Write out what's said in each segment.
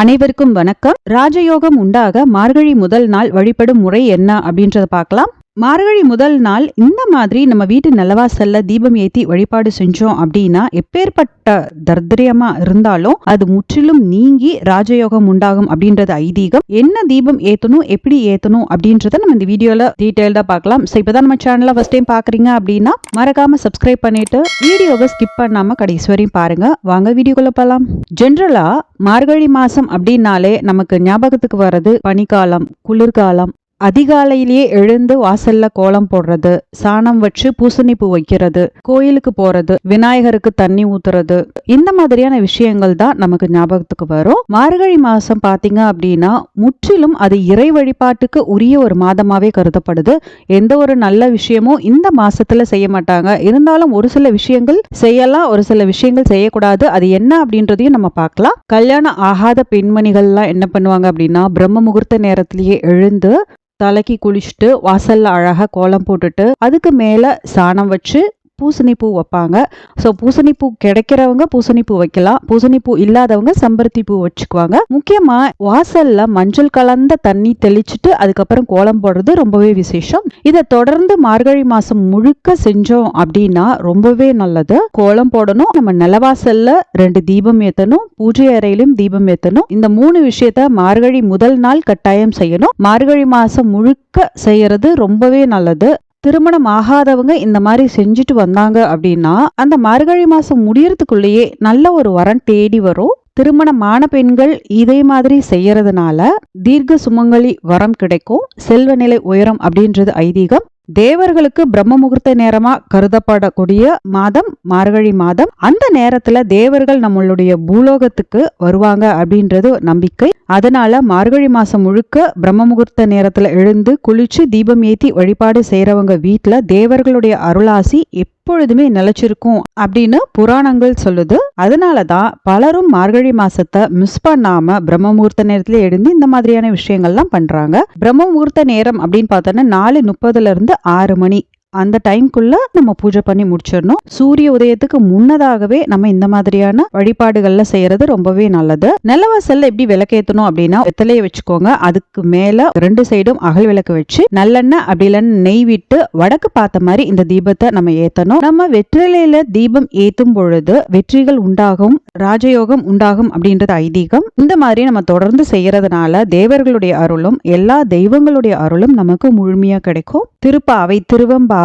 அனைவருக்கும் வணக்கம். ராஜயோகம் உண்டாக மார்கழி முதல் நாள் வழிபடும் முறை என்ன அப்படின்றத பார்க்கலாம். மார்கழி முதல் நாள் இந்த மாதிரி நம்ம வீட்டு நிலவாசல்ல தீபம் ஏத்தி வழிபாடு செஞ்சோம் அப்படின்னா எப்பேற்பட்ட தர்திரியமா இருந்தாலும் அது முற்றிலும் நீங்கி ராஜயோகம் உண்டாகும் அப்படின்றது ஐதீகம். என்ன தீபம் ஏத்தணும், எப்படி ஏத்தணும் அப்படின்றத நம்ம இந்த வீடியோல டீடைல்டா பார்க்கலாம். இப்பதான் நம்ம சேனலை ஃபர்ஸ்ட் டைம் பாக்குறீங்க அப்படின்னா மறக்காம சப்ஸ்கிரைப் பண்ணிட்டு வீடியோவை ஸ்கிப் பண்ணாம கடைசி வரையும் பாருங்க. வாங்க வீடியோக்குள்ள போலாம். ஜென்ரலா மார்கழி மாசம் அப்படின்னாலே நமக்கு ஞாபகத்துக்கு வர்றது பனிக்காலம், குளிர்காலம். அதிகாலையிலேயே எழுந்து வாசல்ல கோலம் போடுறது, சாணம் வச்சு பூசணி பூ வைக்கிறது, கோயிலுக்கு போறது, விநாயகருக்கு தண்ணி ஊத்துறது, இந்த மாதிரியான விஷயங்கள் தான் நமக்கு ஞாபகத்துக்கு வரும். மார்கழி மாசம் பாத்தீங்க அப்படின்னா முற்றிலும் அது இறை வழிபாட்டுக்கு உரிய ஒரு மாதமாவே கருதப்படுது. எந்த ஒரு நல்ல விஷயமும் இந்த மாசத்துல செய்ய மாட்டாங்க. இருந்தாலும் ஒரு சில விஷயங்கள் செய்யலாம், ஒரு சில விஷயங்கள் செய்யக்கூடாது. அது என்ன அப்படின்றதையும் நம்ம பார்க்கலாம். கல்யாணம் ஆகாத பெண்மணிகள்லாம் என்ன பண்ணுவாங்க அப்படின்னா பிரம்ம முகூர்த்த நேரத்திலேயே எழுந்து தலைக்கு குளிச்சுட்டு வாசல்ல அழகா கோலம் போட்டுட்டு அதுக்கு மேல சாணம் வச்சு பூசணி பூ வைப்பாங்க. ஸோ பூசணி பூ கிடைக்கிறவங்க பூசணி பூ வைக்கலாம், பூசணி பூ இல்லாதவங்க செம்பருத்தி பூ வச்சுக்குவாங்க. முக்கியமா வாசல்ல மஞ்சள் கலந்த தண்ணி தெளிச்சுட்டு அதுக்கப்புறம் கோலம் போடுறது ரொம்பவே விசேஷம். இதை தொடர்ந்து மார்கழி மாசம் முழுக்க செஞ்சோம் அப்படின்னா ரொம்பவே நல்லது. கோலம் போடணும், நம்ம நிலவாசல்ல 2 தீபம் ஏத்தணும், பூஜை அறையிலும் தீபம் ஏத்தணும். இந்த 3 விஷயத்த மார்கழி முதல் நாள் கட்டாயம் செய்யணும். மார்கழி மாசம் முழுக்க செய்யறது ரொம்பவே நல்லது. திருமணம் ஆகாதவங்க இந்த மாதிரி செஞ்சுட்டு வந்தாங்க அப்படின்னா அந்த மார்கழி மாசம் முடியறதுக்குள்ளேயே நல்ல ஒரு வரன் தேடி வரும். திருமணமான பெண்கள் இதே மாதிரி செய்யறதுனால தீர்க்க சுமங்கலி வரம் கிடைக்கும், செல்வ நிலை உயரம் அப்படின்றது ஐதீகம். தேவர்களுக்கு பிரம்ம முகூர்த்த நேரமா கருதப்படக்கூடிய மாதம் மார்கழி மாதம். அந்த நேரத்துல தேவர்கள் நம்மளுடைய பூலோகத்துக்கு வருவாங்க அப்படின்றது நம்பிக்கை. அதனால மார்கழி மாசம் முழுக்க பிரம்ம முகூர்த்த நேரத்துல எழுந்து குளிச்சு தீபம் ஏத்தி வழிபாடு செய்யறவங்க வீட்டுல தேவர்களுடைய அருளாசி எப்பொழுதுமே நிலைச்சிருக்கும் அப்படின்னு புராணங்கள் சொல்லுது. அதனாலதான் பலரும் மார்கழி மாசத்தை மிஸ் பண்ணாம பிரம்ம முகூர்த்த நேரத்துல எழுந்து இந்த மாதிரியான விஷயங்கள்லாம் பண்றாங்க. பிரம்ம முகூர்த்த நேரம் அப்படின்னு பார்த்தோன்னா 4:30 இருந்து 6 மணி அந்த டைம்குள்ள நம்ம பூஜை பண்ணி முடிச்சிடணும். சூரிய உதயத்துக்கு முன்னதாகவே நம்ம இந்த மாதிரியான வழிபாடுகள்ல செய்யறது ரொம்பவே நல்லது. நிலவாசல்ல எப்படி விளக்கேத்தணும் அப்படின்னா வெத்தலையை வச்சுக்கோங்க, அதுக்கு மேல 2 சைடும் அகல் விளக்கு வச்சு நல்லெண்ணெய் அப்படி இல்லைன்னு நெய் விட்டு வடக்கு பார்த்த மாதிரி இந்த தீபத்தை நம்ம ஏத்தணும். நம்ம வெற்றிலையில தீபம் ஏத்தும் பொழுது வெற்றிகள் உண்டாகும், ராஜயோகம் உண்டாகும் அப்படின்றது ஐதீகம். இந்த மாதிரி நம்ம தொடர்ந்து செய்யறதுனால தேவர்களுடைய அருளும் எல்லா தெய்வங்களுடைய அருளும் நமக்கு முழுமையா கிடைக்கும். திருப்பாவை திருவம்பாவை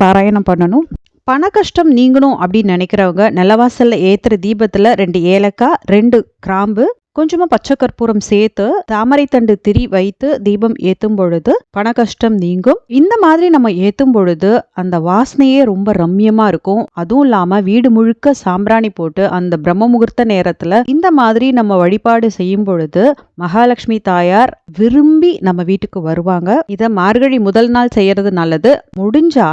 பாராயணம் பண்ணணும். பண கஷ்டம் நீங்கணும் அப்படின்னு நினைக்கிறவங்க நிலவாசல்ல ஏத்துற தீபத்துல 2 ஏலக்காய், 2 கிராம்பு, கொஞ்சமா பச்சை கற்பூரம் சேர்த்து தாமரை தண்டு திரி வைத்து தீபம் ஏத்தும் பொழுது பண கஷ்டம் நீங்கும். இந்த மாதிரி நம்ம ஏத்தும் பொழுது அந்த வாசனையே ரொம்ப ரம்யமா இருக்கும். அதுவும் இல்லாம வீடு முழுக்க சாம்பிராணி போட்டு அந்த பிரம்ம முகூர்த்த நேரத்துல இந்த மாதிரி நம்ம வழிபாடு செய்யும் பொழுது மகாலட்சுமி தாயார் விரும்பி நம்ம வீட்டுக்கு வருவாங்க. இத மார்கழி முதல் நாள் செய்யறது நல்லது. முடிஞ்சா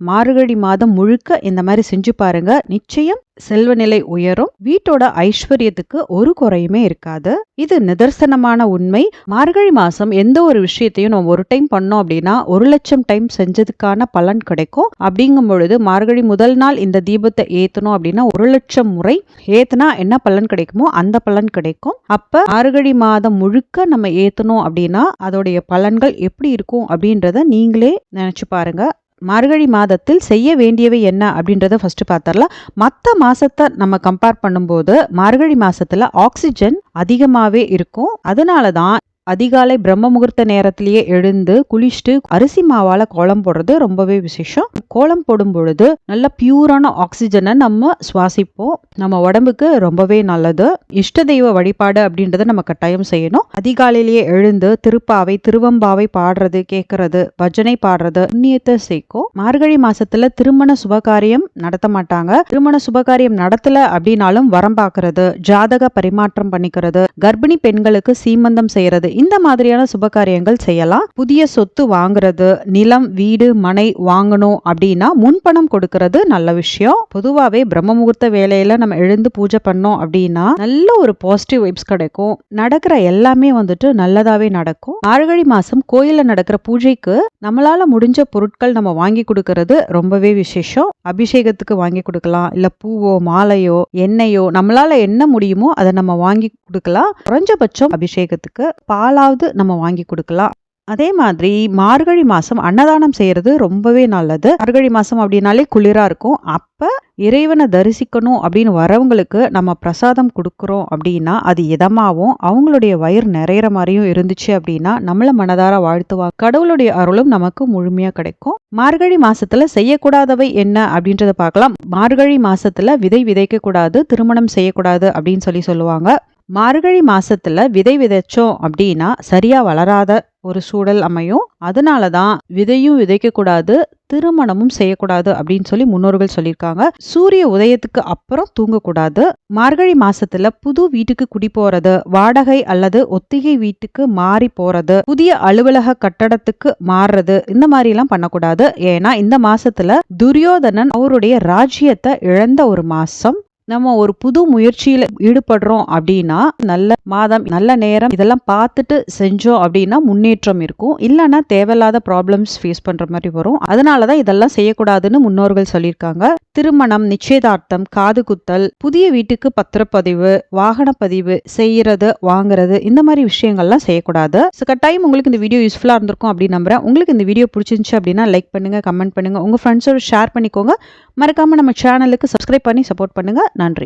மார்கழி மாதம் முழுக்க இந்த மாதிரி செஞ்சு பாருங்க, நிச்சயம் செல்வ நிலை உயரும், வீட்டோட ஐஸ்வர்யத்துக்கு ஒரு குறையுமே இருக்காது. இது நிதர்சனமான உண்மை. மார்கழி மாசம் எந்த ஒரு விஷயத்தையும் நம்ம ஒரு டைம் பண்ணோம் அப்படின்னா 1,00,000 டைம் செஞ்சதுக்கான பலன் கிடைக்கும். அப்படிங்கும் பொழுது மார்கழி முதல் நாள் இந்த தீபத்தை ஏத்தணும் அப்படின்னா 1,00,000 முறை ஏத்துனா என்ன பலன் கிடைக்குமோ அந்த பலன் கிடைக்கும். அப்ப மார்கழி மாதம் முழுக்க நம்ம ஏத்தணும் அப்படின்னா அதோடைய பலன்கள் எப்படி இருக்கும் அப்படின்றத நீங்களே நினைச்சு பாருங்க. மார்கழி மாதத்தில் செய்ய வேண்டியவை என்ன அப்படின்றத ஃபர்ஸ்ட் பார்த்தரலாம். மற்ற மாசத்தை நம்ம கம்பேர் பண்ணும்போது மார்கழி மாசத்துல ஆக்சிஜன் அதிகமாவே இருக்கும். அதனாலதான் அதிகாலை பிரம்ம முகூர்த்த நேரத்திலேயே எழுந்து குளிச்சுட்டு அரிசி மாவால கோலம் போடுறது ரொம்பவே விசேஷம். கோலம் போடும் பொழுது நல்ல பியூரான ஆக்சிஜனை நம்ம சுவாசிப்போம், நம்ம உடம்புக்கு ரொம்பவே நல்லது. இஷ்ட தெய்வ வழிபாடு அப்படின்றத நம்ம கட்டாயம் செய்யணும். அதிகாலையிலேயே எழுந்து திருப்பாவை திருவம்பாவை பாடுறது, கேட்கறது, பஜனை பாடுறது புண்ணியத்தை சேர்க்கும். மார்கழி மாசத்துல திருமண சுபகாரியம் நடத்த மாட்டாங்க. திருமண சுபகாரியம் நடத்தல அப்படின்னாலும் வரம் பார்க்கறது, ஜாதக பரிமாற்றம் பண்ணிக்கிறது, கர்ப்பிணி பெண்களுக்கு சீமந்தம் செய்யறது, இந்த மாதிரியான சுபகாரியங்கள் செய்யலாம். புதிய சொத்து வாங்குறது, நிலம் வீடு மனை வாங்கணும் அப்படின்னா முன்பணம் கொடுக்கறது நல்ல விஷயம். பொதுவாவே பிரம்ம முகூர்த்த வேலையில நம்ம எழுந்து பூஜை பண்ணோம் அப்படின்னா நல்ல ஒரு பாசிட்டிவ் வைப்ஸ் கிடைக்கும். நடக்கிற எல்லாமே வந்துட்டு நல்லதாவே நடக்கும். மார்கழி மாசம் கோயில்ல நடக்கிற பூஜைக்கு நம்மளால முடிஞ்ச பொருட்கள் நம்ம வாங்கி கொடுக்கறது ரொம்பவே விசேஷம். அபிஷேகத்துக்கு வாங்கி கொடுக்கலாம், இல்ல பூவோ மாலையோ எண்ணெயோ நம்மளால என்ன முடியுமோ அதை நம்ம வாங்கி கொடுக்கலாம். குறைஞ்சபட்சம் அபிஷேகத்துக்கு பாலாவது நம்ம வாங்கி கொடுக்கலாம். அதே மாதிரி மார்கழி மாசம் அன்னதானம் செய்யறது ரொம்பவே நல்லது. மார்கழி மாசம் அப்படின்னாலே குளிரா இருக்கும். அப்ப இறைவனை தரிசிக்கணும் அப்படின்னு வரவங்களுக்கு நம்ம பிரசாதம் கொடுக்கறோம் அப்படின்னா அது இதமாவும் அவங்களுடைய வயிறு நிறையிற மாதிரியும் இருந்துச்சு அப்படின்னா நம்மள மனதார வாழ்த்துவாங்க. கடவுளுடைய அருளும் நமக்கு முழுமையா கிடைக்கும். மார்கழி மாசத்துல செய்யக்கூடாதவை என்ன அப்படின்றத பார்க்கலாம். மார்கழி மாசத்துல விதை விதைக்க கூடாது, திருமணம் செய்யக்கூடாது அப்படின்னு சொல்லுவாங்க. மார்கழி மாசத்துல விதை விதைச்சோம் அப்படின்னா சரியா வளராத ஒரு சூழல் அமையும். அதனாலதான் விதையும் விதைக்க கூடாது, திருமணமும் செய்யக்கூடாது அப்படின்னு முன்னோர்கள் சொல்லியிருக்காங்க. சூரிய உதயத்துக்கு அப்புறம் தூங்கக்கூடாது. மார்கழி மாசத்துல புது வீட்டுக்கு குடி போறது, வாடகை அல்லது ஒத்திகை வீட்டுக்கு மாறி போறது, புதிய அலுவலக கட்டடத்துக்கு மாறுறது, இந்த மாதிரி எல்லாம் பண்ணக்கூடாது. ஏன்னா இந்த மாசத்துல துரியோதனன் அவருடைய ராஜ்யத்தை இழந்த ஒரு மாசம். நம்ம ஒரு புது முயற்சியில ஈடுபடுறோம் அப்படின்னா நல்ல மாதம் நல்ல நேரம் இதெல்லாம் பார்த்துட்டு செஞ்சோம் அப்படின்னா முன்னேற்றம் இருக்கும். இல்லைன்னா தேவையில்லாத ப்ராப்ளம்ஸ் ஃபேஸ் பண்ற மாதிரி வரும். அதனாலதான் இதெல்லாம் செய்யக்கூடாதுன்னு முன்னோர்கள் சொல்லியிருக்காங்க. திருமணம், நிச்சயதார்த்தம், காது குத்தல், புதிய வீட்டுக்கு பத்திரப்பதிவு, வாகன பதிவு செய்யறது வாங்குறது, இந்த மாதிரி விஷயங்கள்லாம் செய்யக்கூடாது. கட்டாயம் உங்களுக்கு இந்த வீடியோ யூஸ்ஃபுல்லா இருந்திருக்கும் அப்படின்னு நம்புறேன். உங்களுக்கு இந்த வீடியோ பிடிச்சிருந்துச்சு அப்படின்னா லைக் பண்ணுங்க, கமெண்ட் பண்ணுங்க, உங்க ஃப்ரெண்ட்ஸோட ஷேர் பண்ணிக்கோங்க. மறக்காம நம்ம சேனலுக்கு சப்ஸ்கிரைப் பண்ணி சப்போர்ட் பண்ணுங்க. நன்றி.